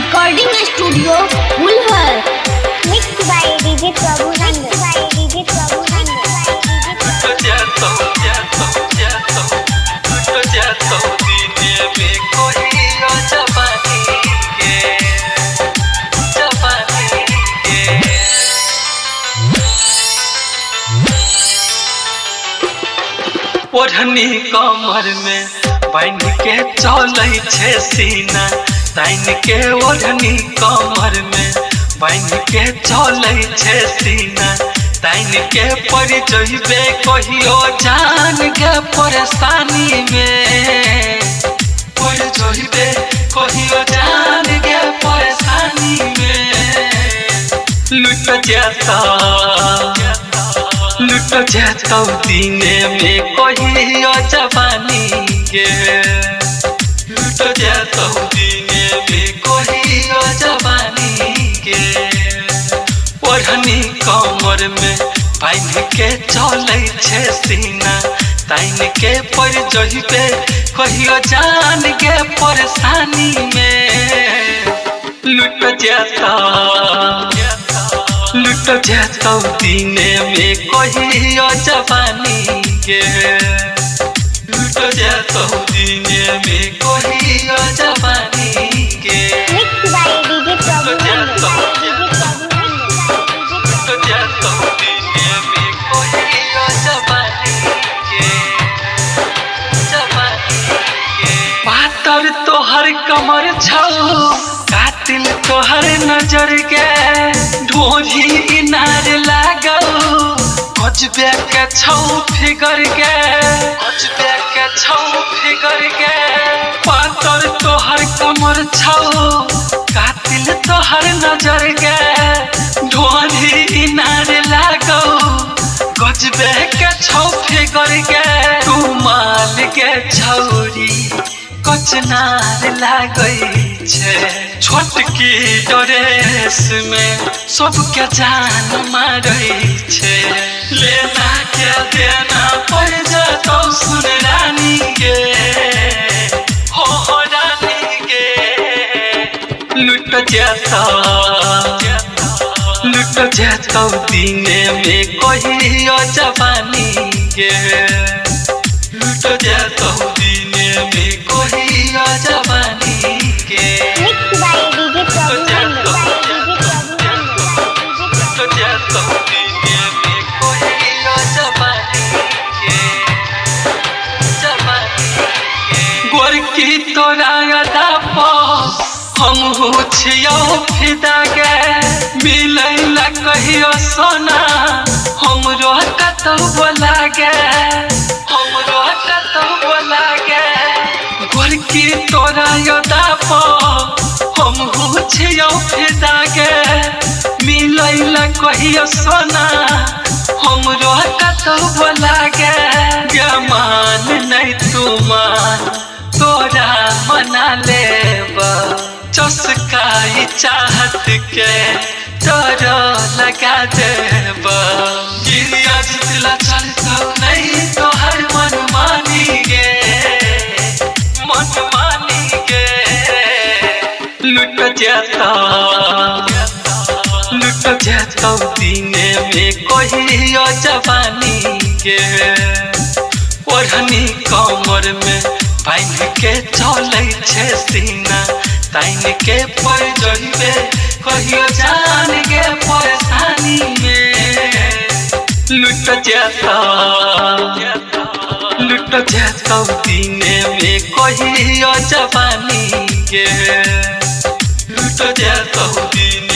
Recording studio Phulhar. Mix by DJ Prabhu Nand. ओढ़नी कमर में बांध के चलै छे सीना, ताइन के ओढ़नी कमर में बांध के चलै छे सीना, ताइन के पड़ जइबे कहियो जान के परेशानी में, पड़ जइबे कहियो जान के परेशानी में। लुट जाता दीने में कहियो जवानी के, लुट जाता दीने में कहियो जवानी के। ओढ़नी कमर में बांध के चलै छे सीना, ताइन के पड़ जइबे कहियो जान के परेशानी में। लुट जाता दीने में कहियो जवानी के, लुट जाता दीने में कहियो जवानी के। Mix by DJ Prabhu Nand. लुट जाता दीने में कहियो जवानी के, जवानी के। पातर तोहर कमर छौ, कातिल तोहर नजर के, ढोरी इनार लागल गजबे के छौ फिगर के, गजबे के छौ फिगर के। पातर तोहर कमर छौ, कातिल तोहर नजर के, ढोरी इनार लागल गजबे के छौ फिगर के। तू माल के छौरी कचनार लागै छे, छोटकी ड्रेस में सबके जान मारै छे। लेना के देना पड़ जातौ सुन रानी के, हो रानी के। लुट जातौ दीने में कहियो जवानी के, लुट जातौ दीने में कहियो जवानी के। Mix by DJ Prabhu Nand. लुट जातौ दीने में कहियो जवानी के, जवानी के। गोरकी तोरा अदा पर हमहू छियौ फिदा गे, मिलै ला कहियो सोना हमरो कतौ बोला गे, हमरो कतौ बोला गे। गोरकी तोरा अदा पर हमहू छियौ फिदा गे, मिलै ला कहियो सोना हमरो कतौ बोला गे। गे मान नहीं तू मान, तोरा मना लेब चस्काई चाहत के तोरो लगा देब। गिरिया जितला चलतौ नहीं तोहर मन मानी गे, मन मानी गे। लुट जातौ दीने में कहियो जवानी के। ओढ़नी कमर में बांध के चलै छे सीना, ताइन के पड़ जइबे कहियो जान के परेशानी में। लुट जातौ दीने में कहियो जवानी के, लुट जातौ दीने